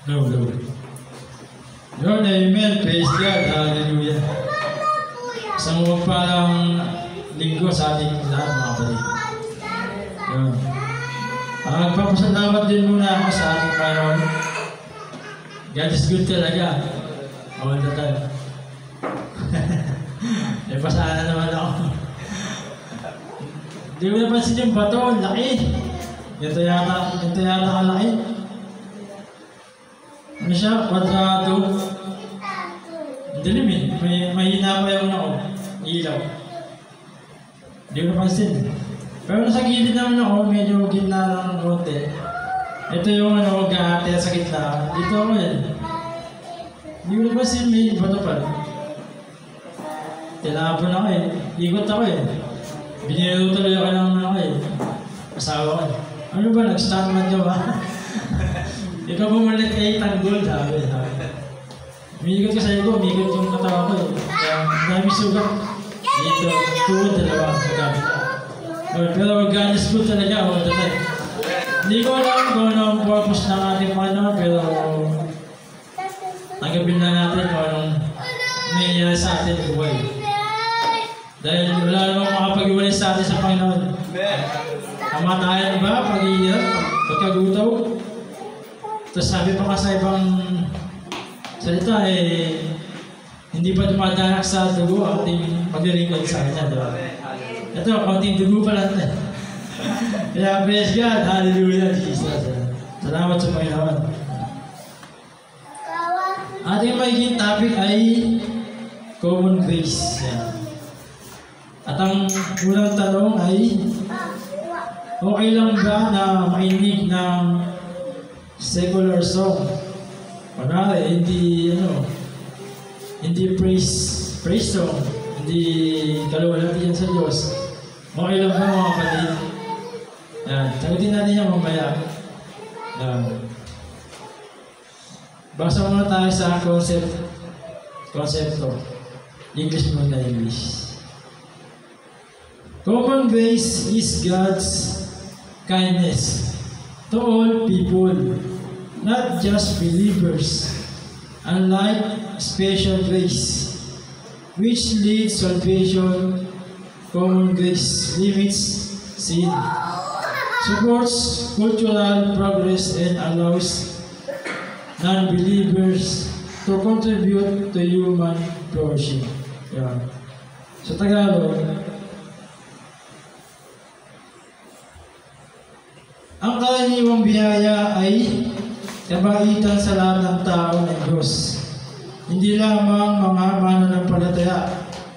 No. Lord, amen. Praise God. Hallelujah. Isang parang linggo sa ating lahat, mga kapatid. Yun. Magpapasalamat din muna ako sa ating Panginoon. God is good talaga. All the time. Eh, pasana naman ako. Hindi ko napansin yung bato. Laki. Ito yata kalaki. Ano siya? Kwadrado. Dilim eh. Mahina pa yung ilaw. Hindi ko napansin. Pero nasa gilid naman ako, medyo gitna ng konti. Ito yung gahati sa gitna. Dito ako yan. Hindi ko napansin, may bato pa. Tinapon ako eh. Ikot ako eh. Biniro tuloy ako ng asawa ko eh. Ano ba, nag-stuntman ka ba? Ikaw bumalik kay tanggol, sabi. Umiikot ka sa iyo, umiikot yung katawa ko eh. Kaya dami sugat. Dito, tuwod, dalawa, magabi ka. Pero maganis ko talaga ako dati. Hindi ko alam kung ano ang purpose ng ating Panginoon, pero tanggapin na natin kung anong nangyayari sa ating buhay. Dahil wala namang makapag-iwalay sa atin sa Panginoon. Kamatayan ba? Pag-iirap? Pagkagutaw? Tapos sabi pa nga sa ibang salita hindi pa dumadanak sa dugo ang ating paglilingkod sa Kanya, diba? Ito, konting dugo pa lang. Kaya praise God, hallelujah, Jesus. Salamat sa Panginoon. Ating magiging topic ay common grace. At ang unang tanong ay, okay lang ba na makinig ng secular song? Kunwari, hindi praise song, hindi kaluwalhatian sa Diyos. Okay lang ba mga kapatid? Yan, sagutin natin yan mamaya. Basa muna tayo sa konsepto. English muna, English. Common grace is God's kindness to all people, not just believers. Unlike special grace, which leads salvation, common grace limits sin, supports cultural progress, and allows non-believers to contribute to human flourishing. Yeah. Sa Tagalog, ang karaniwang biyaya ay kabaitan sa lahat ng tao ng Diyos. Hindi lamang mga mananampalataya,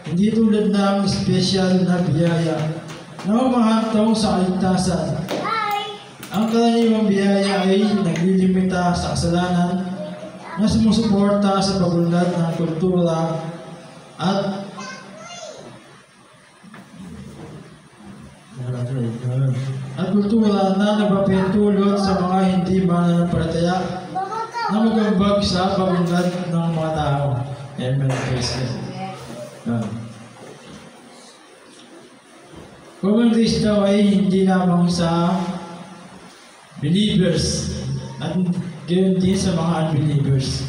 hindi tulad ng espesyal na biyaya na humahantaw sa kaligtasan. Ang karaniwang biyaya ay naglilimita sa kasalanan na sumusuporta sa pag-unlad ng kultura at kultura na nagpapahintulot sa mga hindi mananampalataya na magambag sa pag-unlad ng mga tao. Amen. Praise God. Common grace daw ay hindi lamang sa believers at gayon din sa mga unbelievers.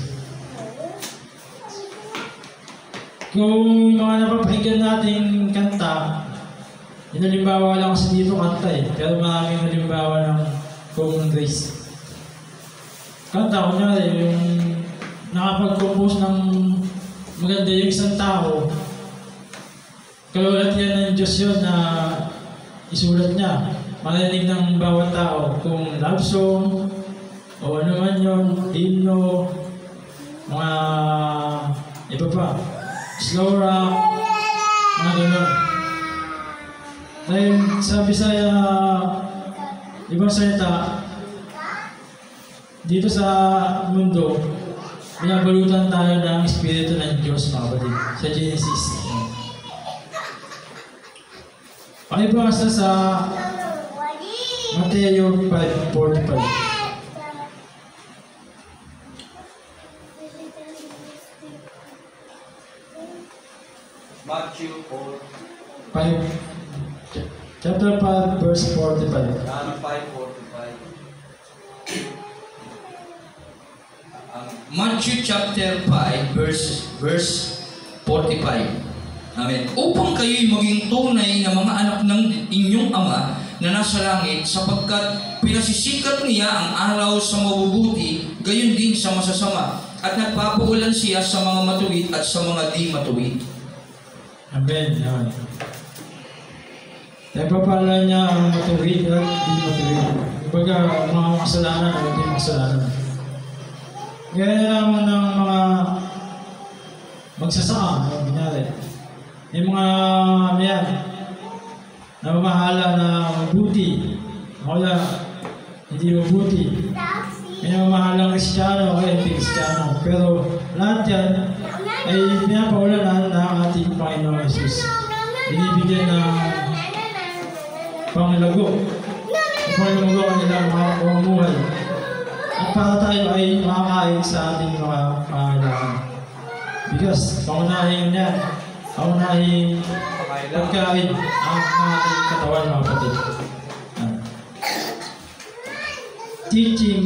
Kung mga napapakinggan nating kanta, halimbawa lang kasi dito kanta pero maraming halimbawa ng common grace. Kanta, kunyari, yung nakapag-compose ng maganda yung isang tao, kalulat yan ng Diyos yun na isulat niya. Marinig ng bawat tao kung love song, o ano man yun, hymno, mga iba pa, slow rock, mga gano'n. Dahil sa Bisaya, ibang salita, dito sa mundo, binabalutan tayo ng Espiritu ng Diyos, mga kapatid, sa Genesis. Pakibasa sa Mateo 5:45. Matthew 5, chapter 5, verse 45. 5:45. Matthew chapter 5, verse 45. Amen. Upang kayo'y maging tunay na mga anak ng inyong Ama na nasa langit, sapagkat pinasisikat niya ang araw sa mabubuti, gayon din sa masasama, at nagpapaulan siya sa mga matuwid at sa mga di matuwid. Amen. Amen. Nagpapala niya ang matuwid at di matuwid. Kumbaga, mga makasalanan at di makasalanan. Gaya naman ng mga magsasaka, binari. Yung mga yan, na mamahala na mabuti, wala, hindi mabuti. May mamahalang Kristiyano, kaya hindi Kristiyano. Pero lahat yan ay pinapaulan na ating Panginoon Jesus. Binibigyan ng panglago. Panglago ang nilang mga pamumuhay. At para tayo ay makakain sa ating mga pangalaman. Because pangunahing yan, pangunahing pagkain ang ating katawan, mga kapatid. Teaching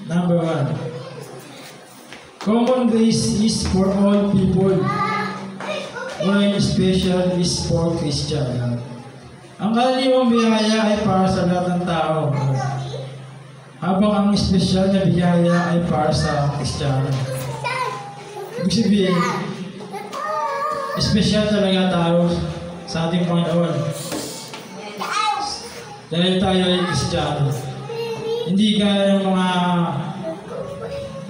number 1. Common grace is for all people, while special is for Christian. Ang karaniwang biyaya ay para sa lahat ng tao, habang ang special na biyaya ay para sa Kristiyano. Ibig sabihin, special talaga tayo sa ating Panginoon. Dahil tayo ay Kristiyano. Hindi kaya ng mga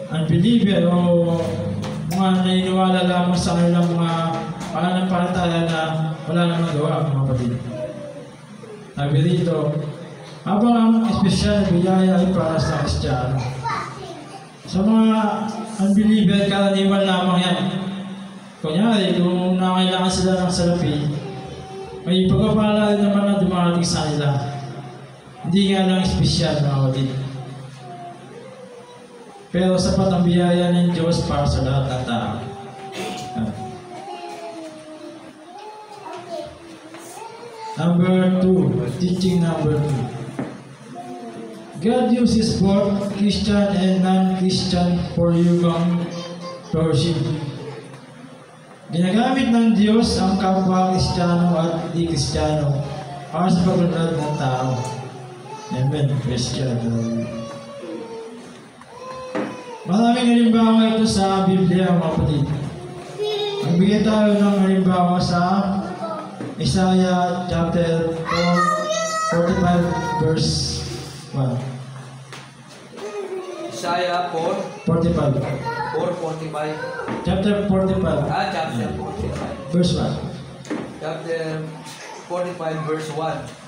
unbeliever o mga naniniwala lamang sa kanilang mga pananampalataya na wala namang gawa, mga kapatid. Sabi rito, habang ang espesyal na biyaya ay para sa Kristiyano. Sa mga unbeliever, karaniwan lamang yan. Kunyari, kung nakailangan sila ng salapi, may pagpapala naman na dumarating sa kanila. Hindi nga lang espesyal, mga kapatid. Pero sapat ang biyaya ng Diyos para sa lahat ng tao. Number 2, teaching number 2. God uses both Christian and non-Christian for human flourishing. Ginagamit ng Diyos ang kapwa Kristiyano at di-Kristiyano para sa paglunod ng tao. Amen. Christian. Maraming halimbawa ito sa Biblia, mga kapatid. Magbigay tayo ng halimbawa sa Isaiah chapter 45 verse 1. Isaiah 45. 4:45. Chapter 45. Chapter 45. Verse 1. Chapter 45 verse 1.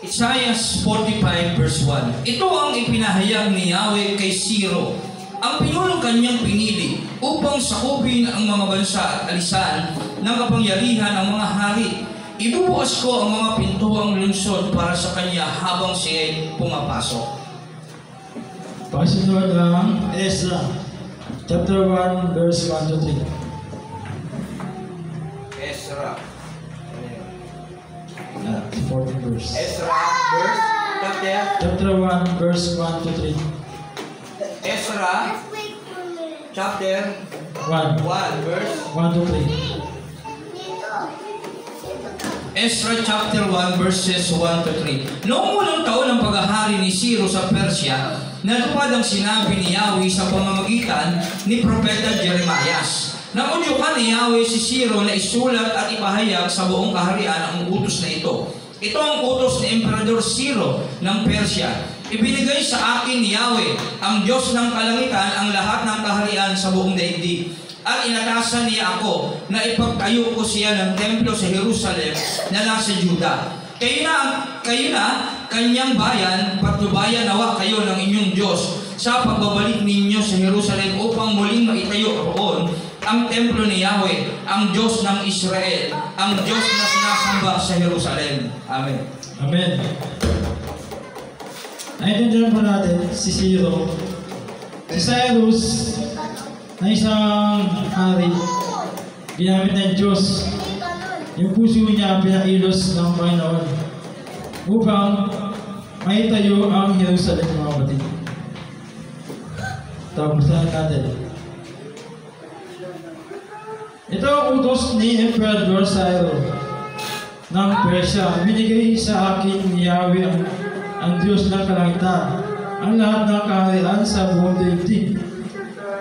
Isaiah 45 verse 1. Ito ang ipinahayag ni Yahweh kay Siro, ang pinunong kanyang pinili, upang sakupin ang mga bansa at alisan ng kapangyarihan ng mga hari. Ibubukas ko ang mga pintuang lungsod para sa kanya habang siya pumapasok. Pasunod ang Ezra, chapter 1, verse 1 to 3. Ezra. 14 verse. Ezra verse Chapter 1, verse 1 to 3. Ezra chapter 1 verse 1 to 3. Ezra chapter 1 verses 1 to 3. Noong unang taon ng paghahari ni Ciro sa Persya, natupad ang sinabi ni Yahweh sa pamamagitan ni Propeta Jeremias. Naudyukan ni Yahweh si Ciro na isulat at ipahayag sa buong kaharian ang utos na ito. Ito ang utos ni Emperador Ciro ng Persya. Ibinigay sa akin ni Yahweh, ang Diyos ng kalangitan, ang lahat ng kaharian sa buong daigdig. At inatasan niya ako na ipagtayo ko siya ng templo sa Jerusalem na nasa Juda. Kayo na, kanyang bayan, patnubayan nawa kayo ng inyong Diyos sa pagbabalik ninyo sa Jerusalem upang muling maitayo roon ang templo ni Yahweh, ang Diyos ng Israel, ang Diyos na sinasamba sa Jerusalem. Amen. Amen. Naintindihan po natin si Ciro. Si Cyrus na isang hari, ginamit ng Diyos. Yung puso niya pinailos ng Panginoon upang maitayo ang Jerusalem, mga kapatid. Tapos natin. Ito ang utos ni Emperor Cyrus ng Persia. Binigay sa akin ni Yahweh ang Diyos ng kalangitan ang lahat ng kaharian sa buong daigdig.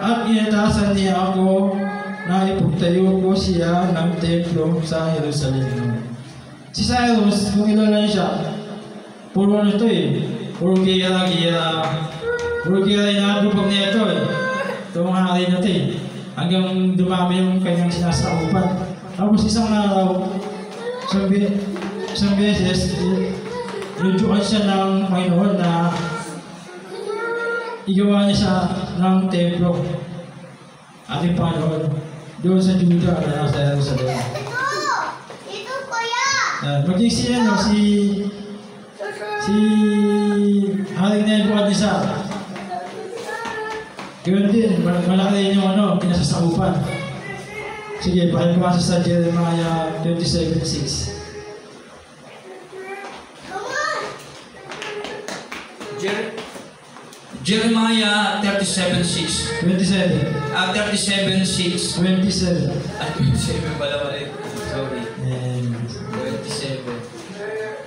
At inatasan niya ako na ipagtayo ko siya ng templo sa Jerusalem. Si Cyrus, kung ilan siya, puro nito puro gira. Puro gira yung nakagupag na ito Itong hari na ito hanggang dumami yung kanyang sinasaupan. Tapos isang araw, isang beses, inudyukan siya ng Panginoon na igawa niya siya ng templo. Ating Panginoon, doon sa Juda na nasa Jerusalem. Ito kuya! Maging si Haring Nebuchadnezzar. Ganoon din, malaki rin yung pinasasaupan. Sige, pakibasa sa Jeremiah 27:6. Jeremiah 37:6. 27. 37:6. 27. 27 pala ulit. Sorry. And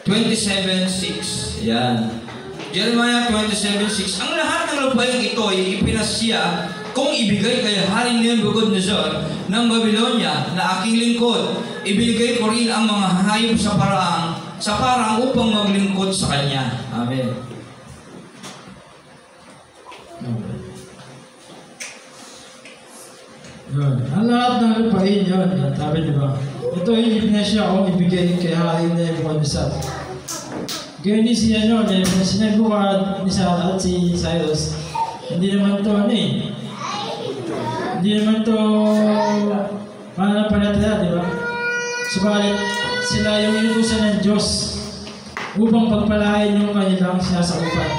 27:6. Yan. Jeremiah 27:6. Ang lahat ng lupain ito ay ipinasya kung ibigay kay Haring Nebuchadnezzar ng Babylonia na aking lingkod. Ibigay ko rin ang mga hayop sa parang upang maglingkod sa kanya. Amen. yun. Ang lahat ng lupain yun. Sabi diba? Ito ay ipinasya kung ibigay kay Haring Nebuchadnezzar. Gaya ni si Nebuchadnezzar at si Cyrus, hindi naman to hindi naman to mananampalataya, di ba? Subalit, sila yung inutusan ng Diyos upang pagpalain yung kanilang sinasaupan.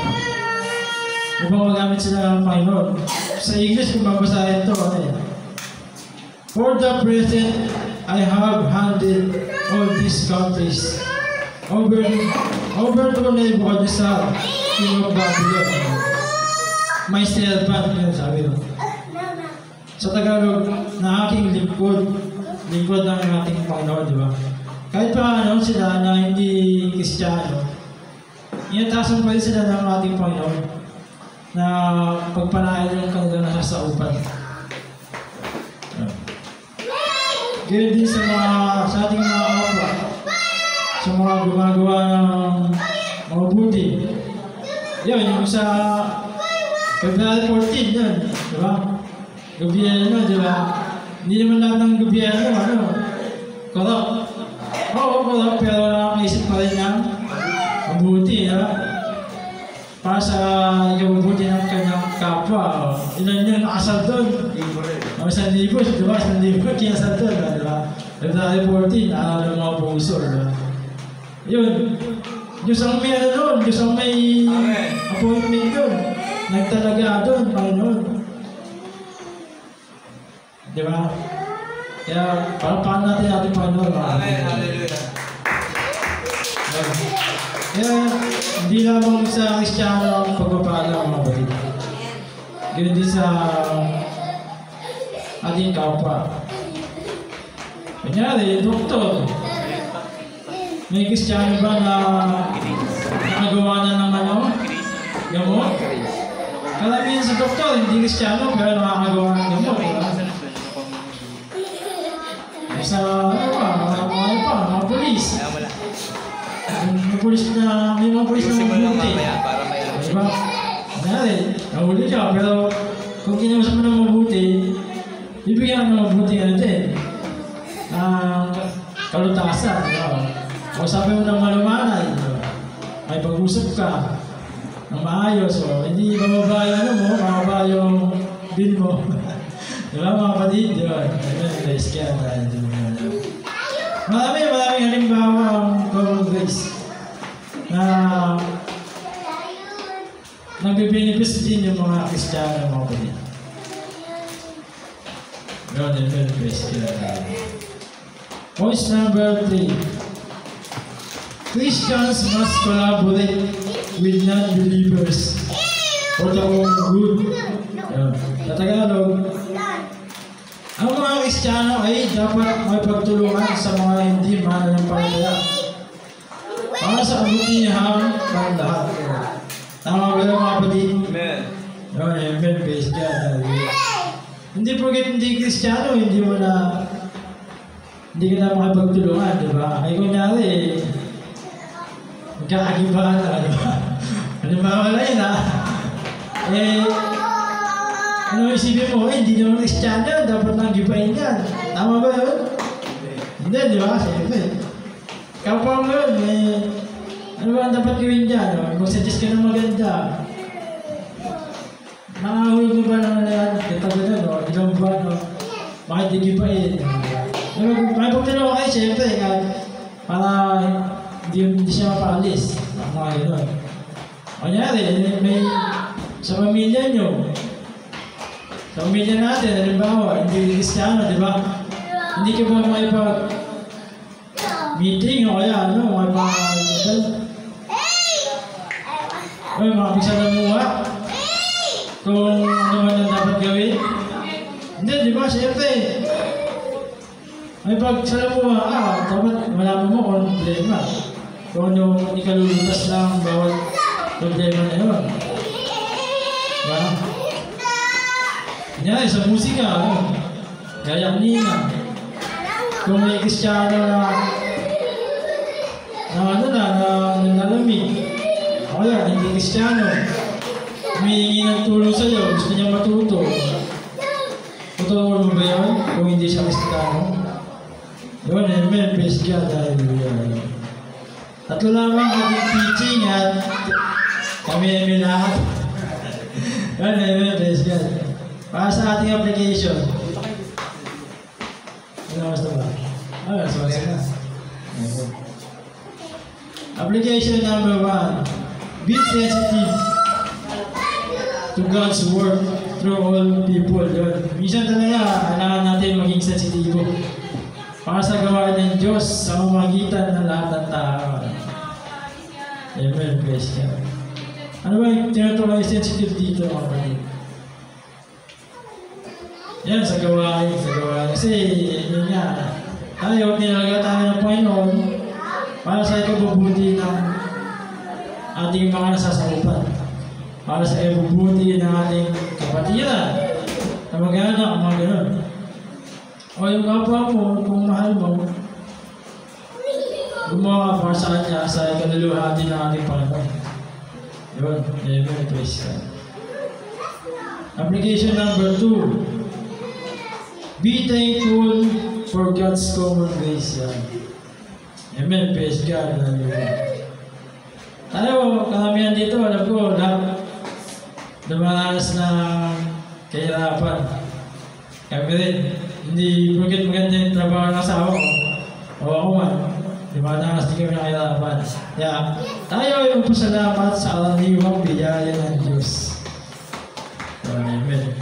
Upang magamit sila ng Panginoon. Sa English, kung babasahin ito, For the present, I have handed all these countries over to Nebuchadnezzar, king of Babylon. My servant, yun sabi doon. Sa Tagalog, na aking lingkod ng ating Panginoon, di ba? Kahit pa sila na hindi Kristiyano, inatasan pa rin sila ng ating Panginoon na pagpalain yung kanilang nasasaupan. Gaya din sa ating mga kapwa, sa mga gumagawa ng mabuti. Yun, yung sa February 14 yun, di ba? Gobyerno, di ba? Hindi naman lahat ng gobyerno, corrupt. Oo, corrupt, pero nakakaisip pa rin ng mabuti, para sa ikabubuti ng kanyang kapwa. Ilan yun nakasal doon? 1,000, di ba? 1,000 kinasal doon, di ba? February 14, araw ng mga puso, di ba? Yun. Diyos ang may doon, Diyos ang may appointment doon. Nagtalaga doon, Panginoon. Di ba? Kaya, parapahan natin ating Panginoon. Amen. Hallelujah. Kaya, hindi lamang sa Kristiyano ang pagpapala ng mga batid. Ganun din sa ating kapwa. Kunyari, doktor. May Kristiyano ba na nakagawa na ng gamot? Karamihan sa doktor, hindi Kristiyano, pero nakakagawa ng gamot. Sa mga polis. May mga polis na mabuti. Diba? Dahil, nahuli ka, pero kung kinausap mo na mabuti, bibigyan ng mabuti din. Kalutasan. O sabi mo ng malumanay, may pag-usap ka ng maayos, hindi mababa yung bill mo. Diba mga kapatid? Diba? Guys, kaya tayo. Maraming halimbawa ang common grace na nagbe-benefits din yung mga Kristiyano mga kapatid. God and benefits kaya tayo. Point number 3. Christians must collaborate with non-believers for the common good. Yan. Sa Tagalog, ang mga Kristiyano ay dapat may pagtulungan sa mga hindi mananampalataya para sa kabutihan ng lahat. Tama ba yung mga kapatid? Amen. Yun, amen, praise God. Hindi porket hindi Kristiyano, hindi ka na makapagtulungan, di ba? Ay kunyari, magkakagibahan na, di ba? Halimbawa na yun, ha? Ano isipin mo, hindi naman Kristiyano, dapat lang gibahin yan. Tama ba yun? Hindi, di ba? Siyempre. Kapwa mo yun, ano ba ang dapat gawin dyan? Mag-suggest ka ng maganda. Nakahuli mo ba naman na yan? Katabi na, no? Ilang buwan, no? Bakit di gibahin? May pagtanong kayo, siyempre, para hindi siya mapaalis. Mga gano'n. Kunyari, may sa pamilya nyo, sa pamilya natin, halimbawa, hindi Kristiyano, di ba? Hindi ka ba meeting o kaya ano, may makigsalamuha kung ano man ang dapat gawin. Hindi, di ba? Siyempre, may pagsalamuha ka, dapat malaman mo kung ano problema. Kung ano ikalulutas lang bawat problema na yun. Diba? Kanya, sa musika, gaya kanina. Kung may Kristiyano na nalamig, o kaya hindi Kristiyano, humihingi ng tulong sa'yo, gusto niya matuto. Tutulungan mo ba yun kung hindi siya Kristiyano? Yun, amen, praise God, hallelujah. Tatlo lamang ating teaching at kami lahat. Yun, amen, praise God. Para sa ating application. Ano mas ba? So what's na? Application number 1. Be sensitive to God's word through all people. Minsan talaga, kailangan natin maging sensitibo para sa gawain ng Diyos sa pamamagitan ng lahat ng tao. Amen, praise God. Ano ba yung tinutukoy sensitive dito, mga kapatid? Yan, sa gawain. Kasi, yun nga, tayo, tinalaga tayo ng Panginoon para sa ikabubuti ng ating mga nasasakupan. Para sa ikabubuti ng ating kapatiran, na mag-anak, mga gano'n. O yung kapwa mo, kung mahal mo, gumawa ka para sa kanya sa ikaluluhati ng ating Panginoon. Yun, amen, praise God. Application number 2. Be thankful for God's common grace. Amen, praise God. Tayo, karamihan dito, alam ko, lahat dumaranas ng kahirapan. Kami rin, hindi porket maganda yung trabaho ng asawa ko. O ako man, dumaranas din kami ng kahirapan. Kaya, tayo ay magpasalamat sa karaniwang biyaya ng Diyos. Amen.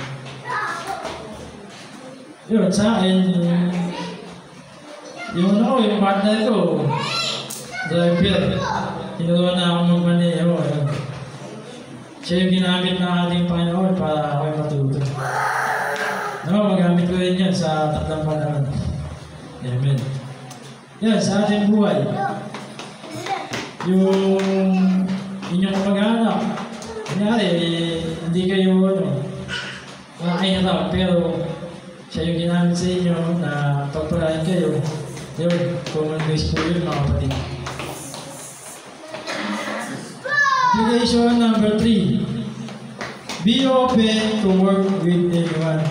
Yun, sa akin, yung partner ko, driver, tinuruan na akong magmaneho. Siya yung ginamit ng ating Panginoon para ako'y matuto. Magamit ko rin yan sa tatlong panahon. Amen. Yan, sa ating buhay. Yung inyong kamag-anak, kunyari, hindi kayo, nakahirap, pero siya yung ginamit sa inyo na pagpalain kayo. Yun, common grace po yun, mga kapatid. Application number 3. Be open to work with anyone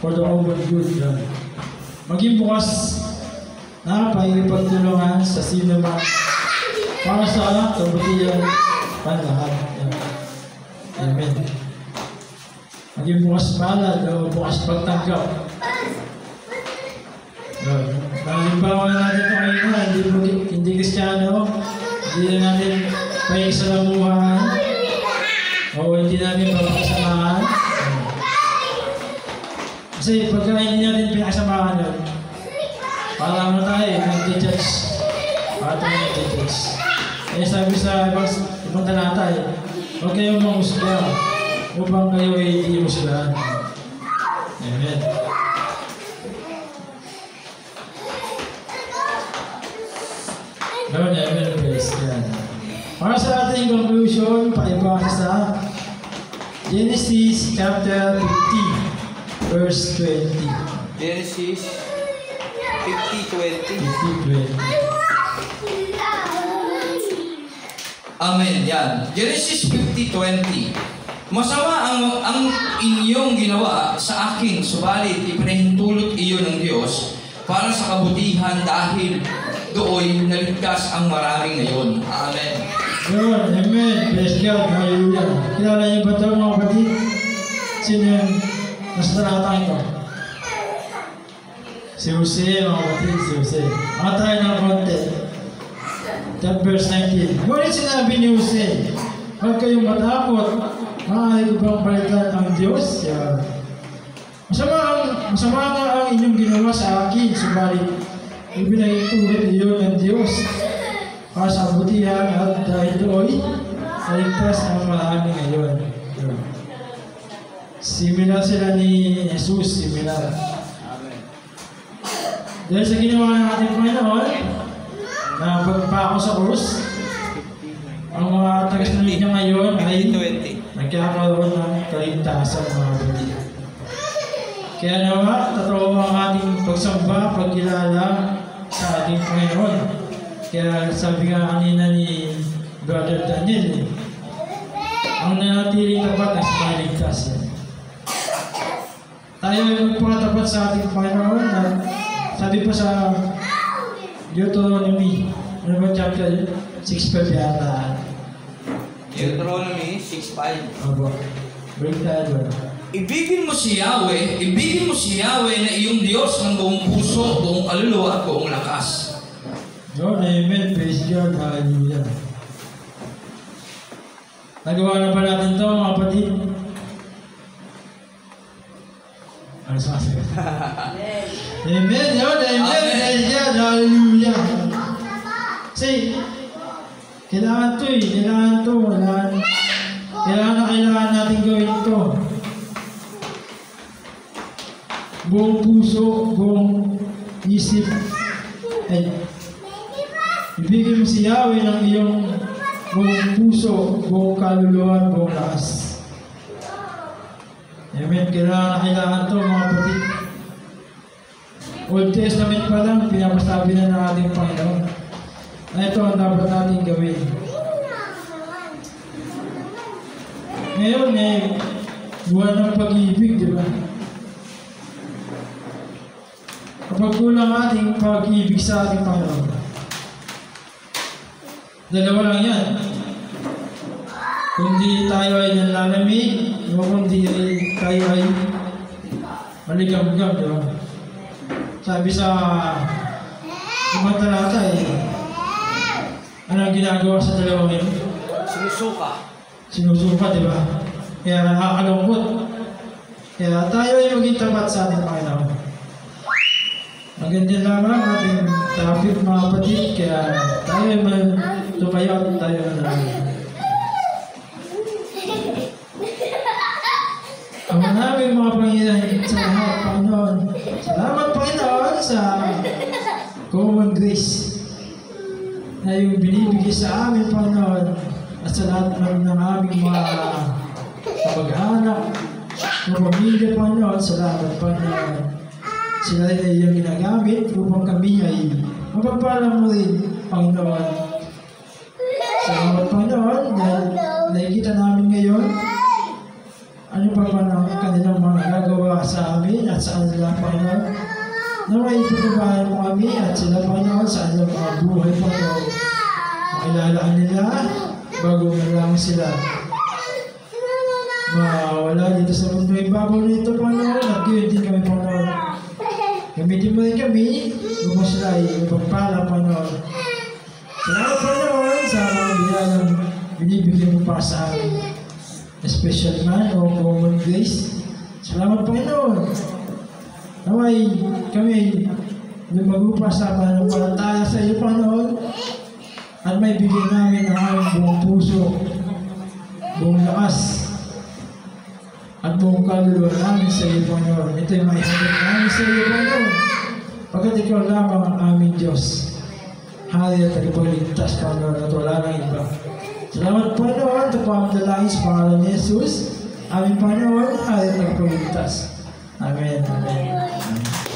for the common good. Maging bukas na pakikipagtulungan sa sino man para sa kabutihan panlahat. Amen. Maging bukas palad o bukas pagtanggap. Halimbawa natin ito ngayon, hindi Kristiyano, hindi na natin pakikisalamuhan o hindi natin papakasamahan. Kasi pagka hindi natin pinakasamahan yun, para mo tayo, nag-judge. Para tayo nag-judge. Eh sabi sa ibang talata Huwag kayong mahusga upang kayo ay ihusgahan. Amen. Lord, amen. Praise God. Para sa ating conclusion, paibasa sa Genesis chapter 50, verse 20. Genesis 50:20. 50-20. Amen. Yan. Genesis 50:20. Masama ang inyong ginawa sa akin, subalit ipinahintulot iyon ng Diyos para sa kabutihan dahil doon naligtas ang maraming ngayon. Amen. Lord, amen. Praise God. Hallelujah. Kilala niyo ba ito mga kapatid? Sino yung nasa talata ito? Si Jose, mga kapatid, si Jose. Mga tayo ng konti. That verse 19. Ngunit sinabi ni Jose, huwag kayong matakot. Maaari ko bang balikan ang Diyos? Masama nga ang inyong ginawa sa akin, subalit ibinahintulot iyon ng Diyos para sa kabutihan at dahil doon, naligtas ang marami ngayon. Similar sila ni Jesus, similar. Dahil sa ginawa ng ating Panginoon, na pagpako sa krus, ang mga tagasunod niya ngayon ay nagkakaroon ng kaligtasan mga kapatid. Kaya nawa, totoo ang ating pagsamba, pagkilala sa ating Panginoon. Kaya sabi nga kanina ni Brother Daniel, ang nanatiling tapat ay maligtas. Tayo ay magpakatapat sa ating Panginoon at sabi pa sa Deuteronomy, ano ba chapter 6:5 yata? Deuteronomy 6:5. Opo. Bring tayo doon. Ibigin mo si Yahweh na iyong Diyos ng buong puso, buong kaluluwa at buong lakas. Lord, amen. Praise God. Hallelujah. Nagawa na ba natin ito, mga kapatid? Ano sasabi? Amen. Lord, amen. Praise God. Hallelujah. Say, kailangan ito eh. Kailangan natin gawin ito. Buong puso, buong isip, ay ibigin mo si Yahweh ng iyong buong puso, buong kaluluwa, buong lakas. Amen. Kailangan ito mga kapatid. Old Testament pa lang, pinapasabi na ng ating Panginoon na ito ang dapat natin gawin. Ngayon buwan ng pag-ibig, di ba? Kapag kulang ating pag-ibig sa ating Panginoon, dalawa lang yan. Kundi tayo ay nanlalamig, o kundi tayo ay maligam-gam, di ba? Sabi sa ibang talata ano ang ginagawa sa dalawang yun? Sinusuka, di ba? Kaya nakakalungkot. Kaya tayo ay maging tapat sa ating Panginoon. Maganda lamang ating topic mga kapatid, kaya tayo ay tumayo at tayo manalangin. Ang naming mga Panginoon sa lahat, Panginoon. Salamat, Panginoon, sa common grace na yung binibigay sa amin, Panginoon, at sa lahat ng aming mga kapag-anak, mga pamilya, Panginoon. Salamat, Panginoon. Sila ay iyong ginagamit upang kami ay mapagpala mo rin, Panginoon. Salamat, Panginoon, dahil nakikita namin ngayon ano pa man ang kanilang mga nagagawa sa amin at sa kanila, Panginoon. Naway ipagbabayan mo kami at sila, Panginoon, sa kanilang mga buhay, Panginoon. Makilalaan nila bago lang sila mawala dito sa mundo. Ibabaw nito, Panginoon, at gayon din kami, Panginoon. Gamitin mo rin kami upang sila ay ipagpala, Panginoon. Salamat, Panginoon, sa mga biyagang binibigyan mo pa sa amin. Special man o common grace. Salamat, Panginoon. Naway kami lumago pa sa pananampalataya sa iyo, Panginoon, at may bigyan namin ang aming buong puso, buong kaluluwa namin sa iyo, Panginoon. Ito'y may hanggang namin sa iyo, Panginoon. Pagkat ikaw lamang ang aming Diyos. Hari at tagapagligtas, Panginoon, at wala nang iba. Salamat, Panginoon, ito po ang dalangin sa pangalan ni Jesus. Aming Panginoon, hari at tagapagligtas. Amen. Amen. Amen.